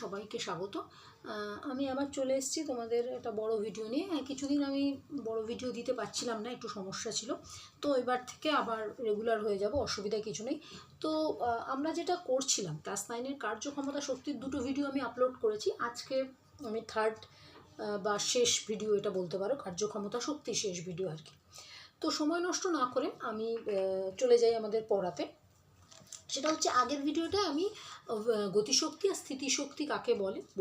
সবাইকে স্বাগত। আমি আবার চলে এসেছি তোমাদের একটা বড় ভিডিও নিয়ে। কিছুদিন আমি বড় ভিডিও দিতে পারছিলাম না, একটু সমস্যা ছিল। তো এবার থেকে আবার রেগুলার হয়ে যাব, অসুবিধা কিছু নেই। তো আমরা যেটা করছিলাম, ক্লাস 9-এর কার্যক্ষমতা শক্তির দুটো ভিডিও আমি আপলোড করেছি। আজকে আমি থার্ড বা শেষ ভিডিও এটা বলতে পারো, কার্যক্ষমতা শক্তির শেষ ভিডিও আর কি। তো সময় নষ্ট না করে আমি চলে যাই আমাদের পড়াতে। সেটা হচ্ছে, আগের ভিডিওটা আমি গতিশক্তি আর স্থিতিশক্তি কাকে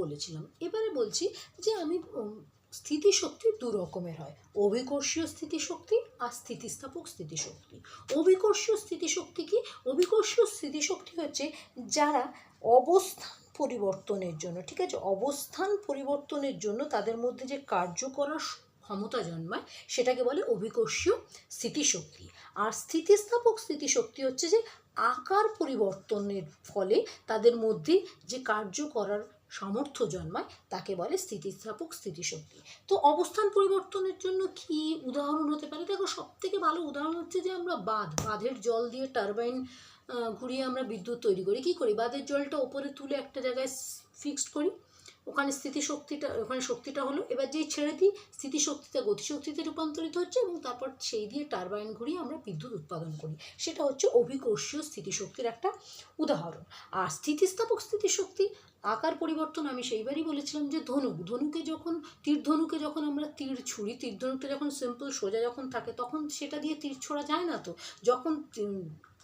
বলেছিলাম। এবারে বলছি যে আমি স্থিতিশক্তি দু রকমের হয়, অভিকর্ষীয় স্থিতিশক্তি আর স্থিতিস্থাপক স্থিতিশক্তি। অভিকর্ষীয় স্থিতিশক্তি কি? অভিকর্ষীয় স্থিতিশক্তি হচ্ছে যারা অবস্থান পরিবর্তনের জন্য, ঠিক আছে, অবস্থান পরিবর্তনের জন্য তাদের মধ্যে যে কার্য করার ক্ষমতা জন্মায় সেটাকে বলে অভিকর্ষীয় স্থিতিশক্তি। আর স্থিতিস্থাপক স্থিতিশক্তি হচ্ছে যে আকার পরিবর্তনের ফলে তাদের মধ্যে যে কার্য করার সামর্থ্য জন্মায় তাকে বলে স্থিতিস্থাপক স্থিতিশক্তি। তো অবস্থান পরিবর্তনের জন্য কি উদাহরণ হতে পারে? দেখো, সবথেকে ভালো উদাহরণ হচ্ছে যে আমরা বাঁধের জল দিয়ে টারবাইন ঘুরিয়ে আমরা বিদ্যুৎ তৈরি করি। কী করি? বাঁধের জলটা ওপরে তুলে একটা জায়গায় ফিক্সড করি, ওখানে ওখানে শক্তিটা হলো, এবার যেই ছেড়ে দিই স্থিতিশক্তিটা গতিশক্তিতে রূপান্তরিত হচ্ছে এবং তারপর সেই দিয়ে টারবাইন ঘুরিয়ে আমরা বিদ্যুৎ উৎপাদন করি। সেটা হচ্ছে অভিকর্ষীয় স্থিতিশক্তির একটা উদাহরণ। আর স্থিতিস্থাপক স্থিতিশক্তি আকার পরিবর্তন আমি সেইবারই বলেছিলাম যে তীর ধনুকে যখন আমরা তীর ছুঁড়ি, তীর ধনুকটা যখন সিম্পল সোজা যখন থাকে তখন সেটা দিয়ে তীর ছোড়া যায় না। তো যখন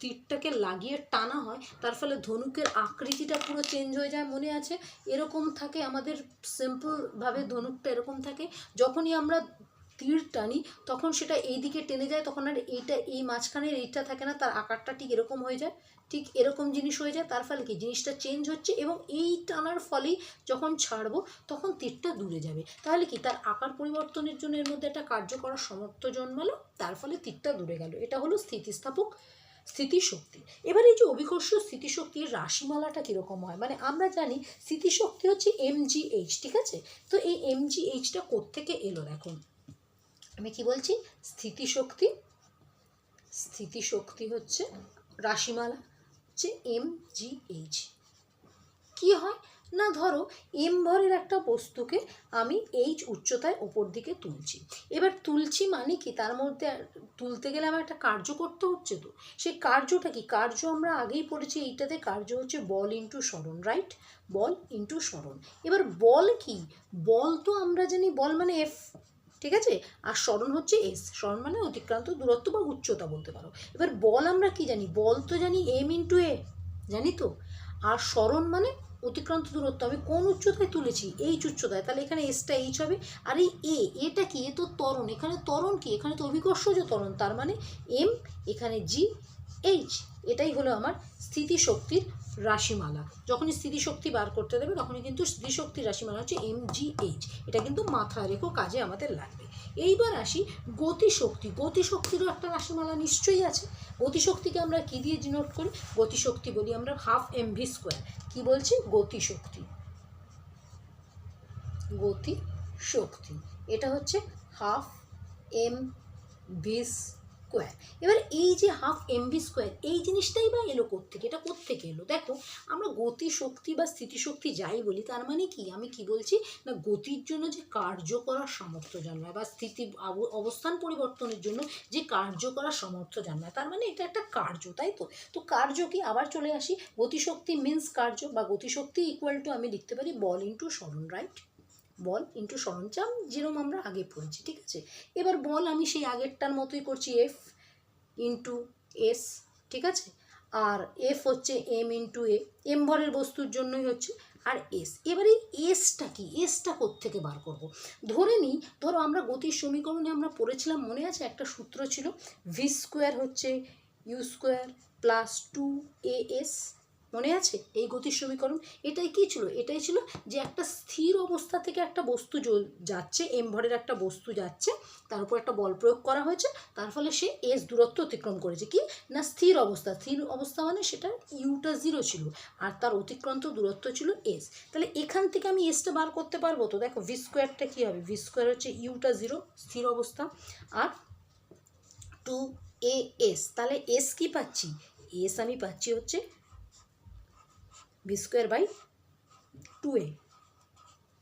তীরটাকে লাগিয়ে টানা হয় তার ফলে ধনুকের আকৃতিটা পুরো চেঞ্জ হয়ে যায়, মনে আছে? এরকম থাকে আমাদের সিম্পলভাবে ধনুকটা এরকম থাকে। যখনই আমরা তীর টানি তখন সেটা এই দিকে টেনে যায়, তখন আর এই মাঝখানের এইটা থাকে না, তার আকারটা ঠিক এরকম হয়ে যায়, ঠিক এরকম জিনিস হয়ে যায়। তার ফলে কি জিনিসটা চেঞ্জ হচ্ছে এবং এই টানার ফলেই যখন ছাড়বো তখন তীরটা দূরে যাবে। তাহলে কি তার আকার পরিবর্তনের জন্য এর মধ্যে একটা কার্য করার সামর্থ্য জন্মালো, তার ফলে তীরটা দূরে গেল। এটা হলো স্থিতিস্থাপক স্থিতিশক্তি। এবার এই যে অভিকর্ষীয় স্থিতিশক্তির রাশিমালাটা কীরকম হয়, মানে আমরা জানি স্থিতিশক্তি হচ্ছে mgh, ঠিক আছে? তো এই mghটা কোত্থেকে এলো? দেখো, আমি কি বলছি, স্থিতিশক্তি হচ্ছে রাশিমালা হচ্ছে mgh। কি হয় না, ধরো এম ভরের একটা বস্তুকে আমি এইচ উচ্চতায় ওপর দিকে তুলছি। এবার তুলছি মানে কি, তার মধ্যে তুলতে গেলে আমার একটা কার্য করতে হচ্ছে। তো সেই কার্যটা কি? কার্য আমরা আগেই পড়েছি, এইটাতে কার্য হচ্ছে বল ইন্টু সরণ, রাইট? বল ইন্টু সরণ। এবার বল কি? বল তো আমরা জানি বল মানে এফ, ঠিক আছে? আর সরণ হচ্ছে এস। সরণ মানে অতিক্রান্ত দূরত্ব বা উচ্চতা বলতে পারো। এবার বল আমরা কি জানি? বল তো জানি এম ইন্টু এ, জানি তো। আর সরণ মানে অতিক্রান্ত দূরত্ব, আমি কোন উচ্চতায় তুলেছি? এইচ উচ্চতায়, তাহলে এখানে এসটা এইচ হবে। আর এই এটা কি? এ তো ত্বরণ। এখানে ত্বরণ কি? এখানে তো অভিকর্ষজ ত্বরণ, তার মানে এম, এখানে জি, এইচ। এটাই হলো আমার স্থিতিশক্তির রাশিমালা। যখনই স্থিতিশক্তি বার করতে দেবে তখনই কিন্তু স্থিতিশক্তির রাশিমালা হচ্ছে mgh। এটা কিন্তু মাথায় রেখো, কাজে আমাদের লাগবে। এইবার আসি গতিশক্তি। গতিশক্তিরও একটা রাশিমালা নিশ্চয়ই আছে। গতিশক্তিকে আমরা কি দিয়ে ডিনোট করি? গতিশক্তি বলি আমরা হাফ mv স্কোয়ার। কি বলছি? গতিশক্তি এটা হচ্ছে হাফ mv স্কোয়ার। এবার এই যে হাফ mv স্কোয়ার, এই জিনিসটাই বা এলো কোত্থেকে? এটা কোত্থেকে এলো? দেখো, আমরা গতিশক্তি বা স্থিতিশক্তি যাই বলি, তার মানে কি, আমি কি বলছি না, গতির জন্য যে কার্য করার সামর্থ্য জন্মায় বা অবস্থান পরিবর্তনের জন্য যে কার্য করার সামর্থ্য জন্মায়, তার মানে এটা একটা কার্য, তাই তো? তো কার্য কি? আবার চলে আসি, গতিশক্তি মিন্স কার্য, বা গতিশক্তি ইকুয়াল টু আমি লিখতে পারি বল ইন্টু সরণ, রাইট? বল ইন্টু সরঞ্জাম, যেরকম আমরা আগে পড়েছি, ঠিক আছে? এবার বল আমি সেই আগেরটার মতোই করছি, এফ ইন্টু এস, ঠিক আছে? আর এফ হচ্ছে এম ইন্টু এম ভরের বস্তুর জন্যই হচ্ছে, আর এস। এবার এই এসটা কি? এসটা কোত্থেকে বার করব? ধরো আমরা গতির সমীকরণে আমরা পড়েছিলাম, মনে আছে? একটা সূত্র ছিল, ভি স্কোয়ার হচ্ছে ইউ স্কোয়ার প্লাস 2as, মনে আছে? এই গতির সমীকরণ। এটাই কি ছিল? এটাই ছিল যে একটা স্থির অবস্থা থেকে একটা বস্তু যাচ্ছে, এম ভরের একটা বস্তু যাচ্ছে, তার উপর একটা বল প্রয়োগ করা হয়েছে, তার ফলে সে এস দূরত্ব অতিক্রম করেছে। কি না, স্থির অবস্থা মানে সেটা ইউটা 0 ছিল আর তার অতিক্রান্ত দূরত্ব ছিল এস। তাহলে এখান থেকে আমি এসটা বার করতে পারবো তো? দেখো, ভি স্কোয়ারটা কী হবে? ভি স্কোয়ার হচ্ছে ইউটা 0 স্থির অবস্থা আর 2as, তাহলে এস কি পাচ্ছি? এস আমি পাচ্ছি হচ্ছে ভি স্কোয়ার বাই 2a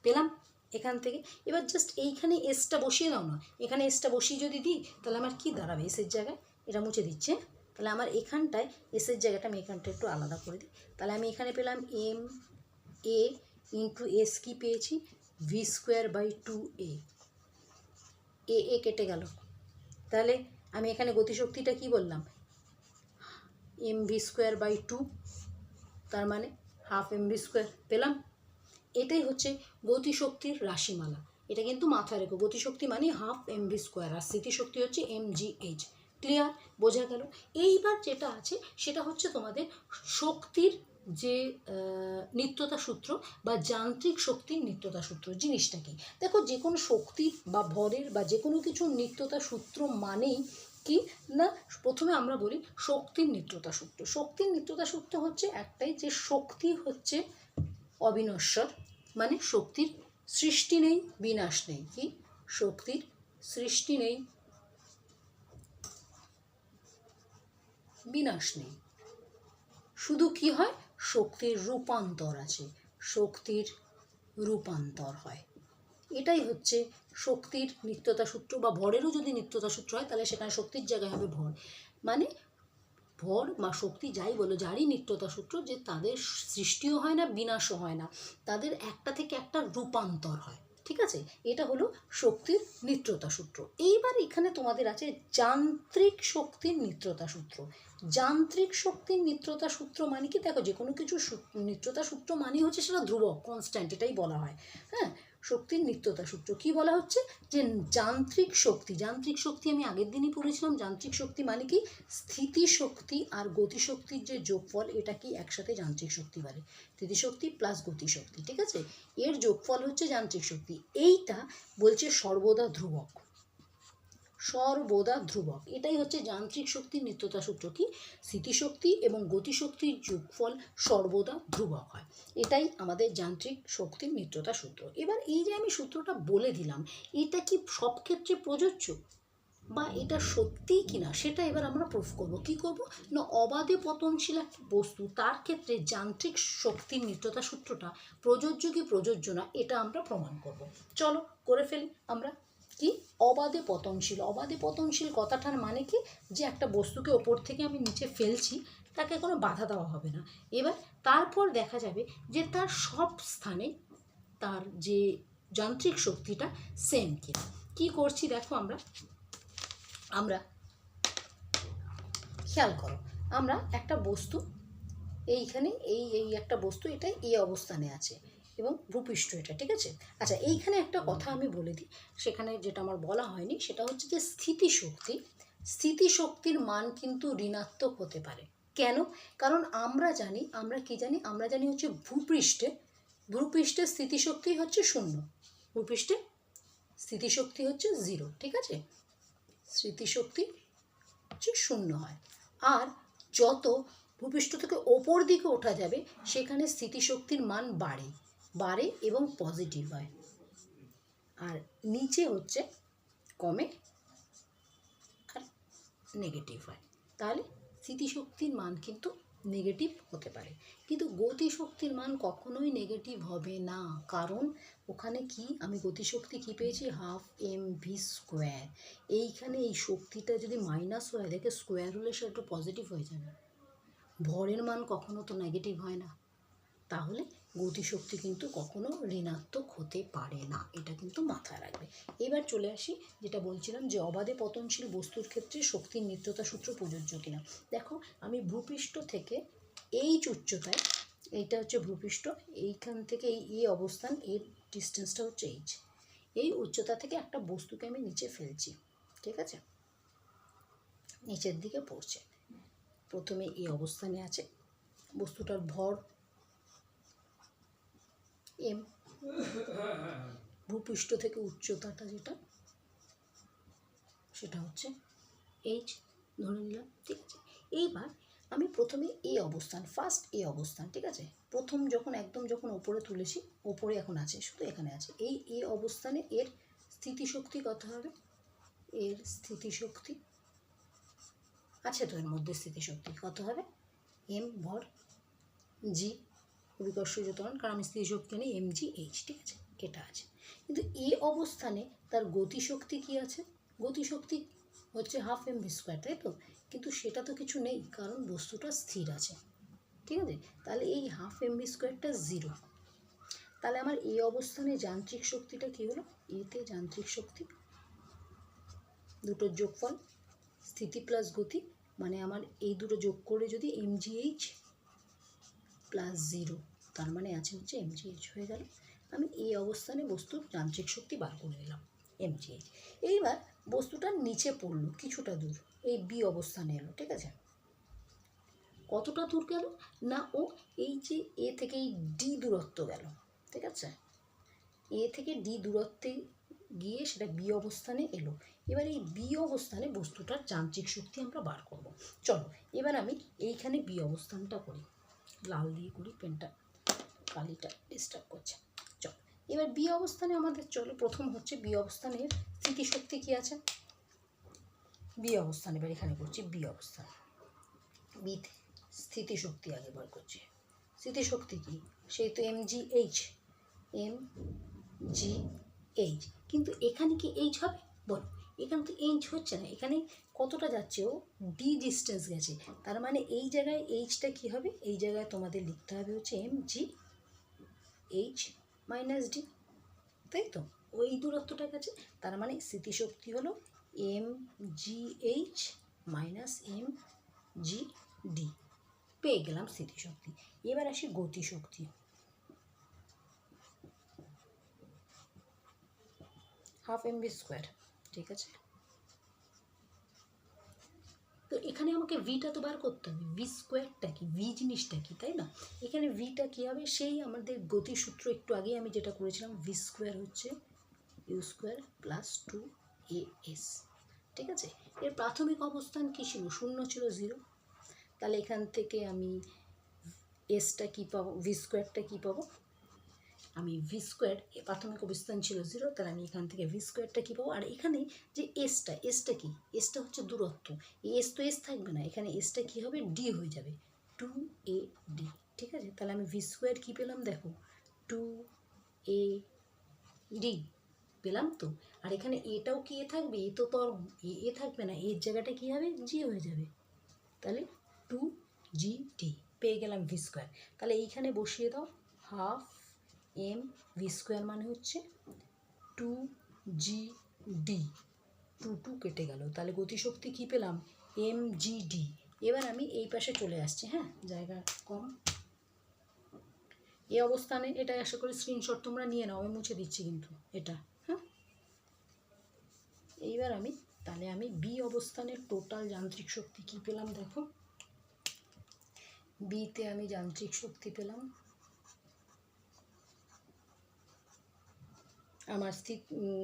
পেলাম এখান থেকে। এবার জাস্ট এইখানে এসটা বসিয়ে দাও না, এখানে এসটা বসিয়ে যদি দিই তাহলে আমার কি দাঁড়াবে, এসের জায়গায় এটা মুছে দিচ্ছে, তাহলে আমার এখানটায় এসের জায়গাটা আমি এখানটা একটু আলাদা করে দিই। তাহলে আমি এখানে পেলাম এম এ ইন্টু এস কি পেয়েছি v²/2a, এ কেটে গেল। তাহলে আমি এখানে গতিশক্তিটা কি বললাম mv²/2, তার মানে হাফ mv² পেলাম। এটাই হচ্ছে গতিশক্তির রাশিমালা, এটা কিন্তু মাথায় রেখো, গতিশক্তি মানে হাফ mv², আর স্থিতিশক্তি হচ্ছে mgh। ক্লিয়ার, বোঝা গেল? এইবার যেটা আছে সেটা হচ্ছে তোমাদের শক্তির যে নিত্যতা সূত্র বা যান্ত্রিক শক্তির নিত্যতা সূত্র জিনিসটা কি। দেখো যে কোনো শক্তি বা ভরের বা যে কোনো কিছুর নিত্যতা সূত্র মানেই কি না, প্রথমে আমরা বলি শক্তির নিত্যতা সূত্র। শক্তির নিত্যতা সূত্র হচ্ছে একটাই, যে শক্তি হচ্ছে অবিনশ্বর, মানে শক্তির সৃষ্টি নেই বিনাশ নেই। কি, শক্তির সৃষ্টি নেই বিনাশ নেই, শুধু কি হয়, শক্তির রূপান্তর আছে, শক্তির রূপান্তর হয়। এটাই হচ্ছে শক্তির নিত্যতা সূত্র। বা ভরেরও যদি নিত্যতা সূত্র হয় তাহলে সেখানে শক্তির জায়গায় হবে ভর, মানে ভর বা শক্তি যাই বলো, যারই নিত্যতা সূত্র, যে তাদের সৃষ্টিও হয় না বিনাশও হয় না, তাদের একটা থেকে একটা রূপান্তর হয়। ঠিক আছে, এটা হলো শক্তির নিত্যতা সূত্র। এইবার এখানে তোমাদের আছে যান্ত্রিক শক্তির নিত্যতা সূত্র। যান্ত্রিক শক্তির নিত্যতা সূত্র মানে কি, দেখো যে কোনো কিছু নিত্যতা সূত্র মানে হচ্ছে সেটা ধ্রুবক, কনস্ট্যান্ট, এটাই বলা হয়। হ্যাঁ, শক্তির নিত্যতা সূত্র কি বলা হচ্ছে, যে যান্ত্রিক শক্তি, যান্ত্রিক শক্তি আমি আগের দিনই পড়েছিলাম। যান্ত্রিক শক্তি মানে কি, স্থিতিশক্তি আর গতিশক্তির যে যোগফল, এটা কি একসাথে যান্ত্রিক শক্তি বলে, স্থিতিশক্তি প্লাস গতিশক্তি। ঠিক আছে, এর যোগফল হচ্ছে যান্ত্রিক শক্তি। এইটা বলছে সর্বদা ধ্রুবক, সর্বদা ধ্রুবক। এটাই হচ্ছে যান্ত্রিক শক্তির নিত্যতা সূত্র, কি স্থিতিশক্তি এবং গতিশক্তির যোগফল সর্বদা ধ্রুবক হয়। এটাই আমাদের যান্ত্রিক শক্তির নিত্যতা সূত্র। এবার এই যে আমি সূত্রটা বলে দিলাম, এটা কি সব ক্ষেত্রে প্রযোজ্য বা এটা সত্যিই কিনা, সেটা এবার আমরা প্রুফ করব। কি করব না, অবাধে পতনশীল একটা বস্তু, তার ক্ষেত্রে যান্ত্রিক শক্তির নিত্যতা সূত্রটা প্রযোজ্য কি প্রযোজ্য না, এটা আমরা প্রমাণ করব। চলো করে ফেলি আমরা। কি, অবাধে পতনশীল। অবাধে পতনশীল কথাটার মানে কি, যে একটা বস্তুকে ওপর থেকে আমি নিচে ফেলছি, তাকে কোনো বাধা দেওয়া হবে না। এবার তারপর দেখা যাবে যে তার সব স্থানে তার যে যান্ত্রিক শক্তিটা সেম কিনা। কি করছি দেখো, আমরা খেয়াল করো, আমরা একটা বস্তু এইখানে এই একটা বস্তু, এটা এই অবস্থানে আছে এবং ভূপৃষ্ঠ এটা। ঠিক আছে, আচ্ছা এইখানে একটা কথা আমি বলে দিই, সেখানে যেটা আমার বলা হয়নি, সেটা হচ্ছে যে স্থিতিশক্তির মান কিন্তু ঋণাত্মক হতে পারে। কেন? কারণ আমরা জানি, আমরা কি জানি, আমরা জানি হচ্ছে ভূপৃষ্ঠের স্থিতিশক্তি হচ্ছে 0, ভূপৃষ্ঠে স্থিতিশক্তি হচ্ছে 0। ঠিক আছে, স্থিতিশক্তি হচ্ছে 0 হয়। আর যত ভূপৃষ্ঠ থেকে ওপর দিকে ওঠা যাবে, সেখানে স্থিতিশক্তির মান বাড়ে এবং পজিটিভ হয়, আর নিচে হচ্ছে কমে আর নেগেটিভ হয়। তাহলে স্থিতিশক্তির মান কিন্তু নেগেটিভ হতে পারে, কিন্তু গতিশক্তির মান কখনোই নেগেটিভ হবে না। কারণ ওখানে কি, আমি গতিশক্তি কি পেয়েছি, হাফ mv²। এইখানে এই শক্তিটা যদি মাইনাস হয়, দেখে স্কোয়ার হলে সেটা একটু পজিটিভ হয়ে যাবে। ভরের মান কখনো তো নেগেটিভ হয় না, তাহলে গতিশক্তি কিন্তু কখনো ঋণাত্মক হতে পারে না, এটা কিন্তু মাথায় রাখবে। এবার চলে আসি, যেটা বলছিলাম, যে অবাধে পতনশীল বস্তুর ক্ষেত্রে শক্তির নিত্যতা সূত্র প্রযোজ্য কিনা। দেখো, আমি ভূপৃষ্ঠ থেকে এইচ উচ্চতায়, এইটা হচ্ছে ভূপৃষ্ঠ, এইখান থেকে এই অবস্থান, এর ডিস্টেন্সটা হচ্ছে এইচ, এই উচ্চতা থেকে একটা বস্তুকে আমি নিচে ফেলছি। ঠিক আছে, নিচের দিকে পড়ছে, প্রথমে এই অবস্থানে আছে, বস্তুটার ভর এম, ভূপৃষ্ঠ থেকে উচ্চতাটা যেটা, সেটা হচ্ছে এইচ ধরে নিলাম। ঠিক আছে, এইবার আমি প্রথমে এই অবস্থান, ফার্স্ট এই অবস্থান, ঠিক আছে, প্রথম যখন ওপরে তুলেছি, ওপরে এখন আছে, শুধু এখানে আছে, এই অবস্থানে এর স্থিতিশক্তি কত হবে, এর স্থিতিশক্তি আছে তো, এর মধ্যে স্থিতিশক্তি কত হবে, এম ভর জি অভিকর্ষজ ত্বরণ, কারণ আমি স্থিতিশক্তি নেই mgh, ঠিক আছে, এটা আছে। কিন্তু এই অবস্থানে তার গতিশক্তি কি আছে? গতিশক্তি হচ্ছে 1/2 mv², তাই তো? কিন্তু সেটা তো কিছু নেই, কারণ বস্তুটা স্থির আছে, ঠিক আছে। তাহলে এই 1/2 mv²টা 0। তাহলে আমার এই অবস্থানে যান্ত্রিক শক্তিটা কি হলো? এতে যান্ত্রিক শক্তি, দুটোর যোগফল স্থিতি প্লাস গতি, মানে আমার এই দুটো যোগ করে যদি mgh প্লাস 0, তার মানে আছে হচ্ছে mgh হয়ে গেল। আমি এই অবস্থানে বস্তুর যান্ত্রিক শক্তি বার করে নিলাম mgh। এইবার বস্তুটা নিচে পড়লো কিছুটা দূর, এই বি অবস্থানে এলো, ঠিক আছে। কতটা দূর গেল না, ও এই যে এ থেকে এই ডি দূরত্ব গেল, ঠিক আছে। এ থেকে ডি দূরত্বে গিয়ে সেটা বি অবস্থানে এলো। এবার এই বি অবস্থানে বস্তুটার যান্ত্রিক শক্তি আমরা বার করব। চলো এবার আমি এইখানে বি অবস্থানটা করি, লাল দিয়ে করি, পেনটা কালিটা ডিস্টার্ব করছে। চলো এবার বি অবস্থানে আমাদের, চলো প্রথম হচ্ছে বি অবস্থানের স্থিতিশক্তি কী আছে। বি অবস্থান এবার এখানে করছি বি অবস্থান, বিতে স্থিতিশক্তি আগে বার করছি। স্থিতিশক্তি কি? সেই তো mgh, mgh। কিন্তু এখানে কি এইচ হবে? বলো, এখানে তো এইচ হচ্ছে না, এখানে কতটা যাচ্ছে, ও ডি ডিস্টেন্স গেছে, তার মানে এই জায়গায় এইচটা কি হবে? এই জায়গায় তোমাদের লিখতে হবে হচ্ছে mgh মাইনাস ডি, তাই তো? ওই দূরত্বটা গেছে, তার মানে স্থিতিশক্তি হলো mgh মাইনাস mgd, পেয়ে গেলাম স্থিতিশক্তি। এবার আসি গতিশক্তি। 1/2 mv², ঠিক আছে। তো এখানে আমাকে ভিটা তো বার করতে হবে, v²টা কি, ভি জিনিসটা কি, তাই না? এখানে ভিটা কী হবে? সেই আমাদের গতিসূত্র একটু আগে আমি যেটা করেছিলাম, v² হচ্ছে u² প্লাস 2as, ঠিক আছে। এর প্রাথমিক অবস্থান কী ছিল? 0 ছিল, 0। তাহলে এখান থেকে আমি এসটা কী পাবো, v²টা কী পাবো? আমি v² প্রাথমিক অবস্থান ছিল 0, তাহলে আমি এখান থেকে v²টা কী পাবো? আর এখানে যে এসটা কি? এসটা হচ্ছে দূরত্ব, এই এস তো এস থাকবে না, এখানে এসটা কী হবে? ডি হয়ে যাবে, 2ad, ঠিক আছে। তাহলে আমি v² কী পেলাম দেখো, 2ad পেলাম তো। আর এখানে এটাও কি এ থাকবে? এ তো এ থাকবে না, এর জায়গাটা কী হবে? জি হয়ে যাবে, তাহলে 2gd পেয়ে গেলাম v²। তাহলে এইখানে বসিয়ে দাও 1/2 mv² মানে হচ্ছে 2gd, 2 কেটে গেল, তাহলে গতিশক্তি কী পেলাম? mgd। এবার আমি এই পাশে চলে আসছি, হ্যাঁ, জায়গা কম। এই অবস্থানে এটা আশা করি স্ক্রিনশট তোমরা নিয়ে নাও, আমি মুছে দিচ্ছি কিন্তু এটা, হ্যাঁ। এইবার তাহলে আমি বি অবস্থানের টোটাল যান্ত্রিক শক্তি কী পেলাম দেখো। বিতে আমি যান্ত্রিক শক্তি পেলাম, আমার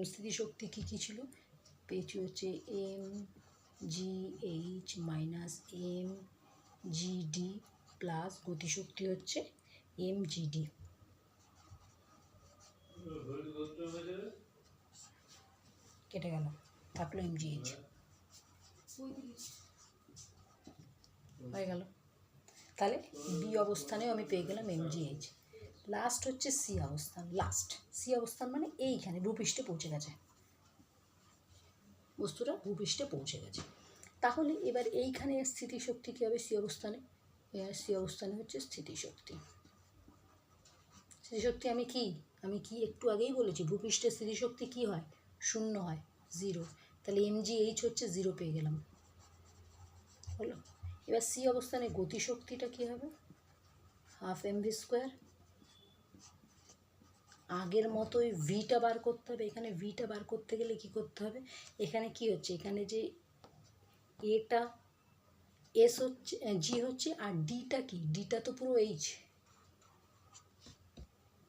স্থিতিশক্তি কী কী ছিল? পেয়েছি হচ্ছে mgh মাইনাস mgd প্লাস গতিশক্তি হচ্ছে mgd। কেটে গেল, থাকলো mgh, হয়ে গেল। তাহলে বি অবস্থানেও আমি পেয়ে গেলাম mgh। লাস্ট হচ্ছে সি অবস্থান, লাস্ট সি অবস্থান মানে এইখানে ভূপৃষ্ঠে পৌঁছে গেছে, বস্তুটা ভূপৃষ্ঠে পৌঁছে গেছে। তাহলে এবার এইখানে স্থিতিশক্তি কী হবে? সি অবস্থানে, সি অবস্থানে হচ্ছে স্থিতিশক্তি। স্থিতিশক্তি আমি কি একটু আগেই বলেছি, ভূপৃষ্ঠের স্থিতিশক্তি কী হয়? 0 হয়, 0। তাহলে mgh হচ্ছে 0 পেয়ে গেলাম, হলো। এবার সি অবস্থানে গতিশক্তিটা কী হবে? 1/2 mv²। আগের মতোই ভিটা বার করতে হবে। এখানে ভিটা বার করতে গেলে কি করতে হবে? এখানে কি হচ্ছে? এখানে যে এটা এস হচ্ছে, জি হচ্ছে, আর ডিটা কি? ডিটা তো পুরো এইচ,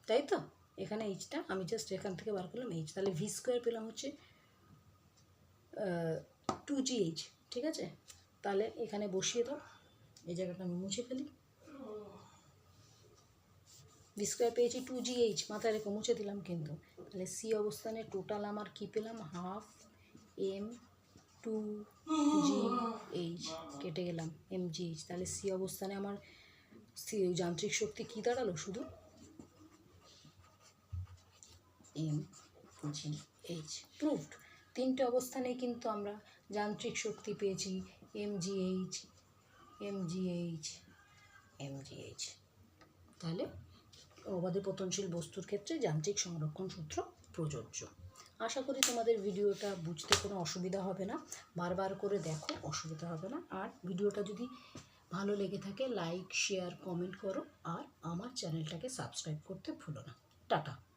তাই তো? এখানে এইচটা আমি জাস্ট এখান থেকে বার করলাম এইচ, তাহলে v² পেলাম হচ্ছে 2gh, ঠিক আছে। তাহলে এখানে বসিয়ে দাও, এই জায়গাটা আমি মুছে ফেলি। v² পেয়েছি 2gh, মাথায় রেখে মুছে দিলাম কিন্তু। তাহলে সি অবস্থানে টোটাল আমার কী পেলাম? 1/2 m2gh, কেটে গেলাম mgh। তাহলে সি অবস্থানে আমার যান্ত্রিক শক্তি কী দাঁড়ালো? শুধু mgh প্রুভড। তিনটে অবস্থানেই কিন্তু আমরা যান্ত্রিক শক্তি পেয়েছি mgh mgh mgh। তাহলে অবাধে পতনশীল বস্তুর ক্ষেত্রে যান্ত্রিক সংরক্ষণ সূত্র প্রযোজ্য। আশা করি তোমাদের ভিডিওটা বুঝতে কোনো অসুবিধা হবে না, বারবার করে দেখো, অসুবিধা হবে না। আর ভিডিওটা যদি ভালো লেগে থাকে লাইক শেয়ার কমেন্ট করো, আর আমার চ্যানেলটাকে সাবস্ক্রাইব করতে ভুলো না। টাটা।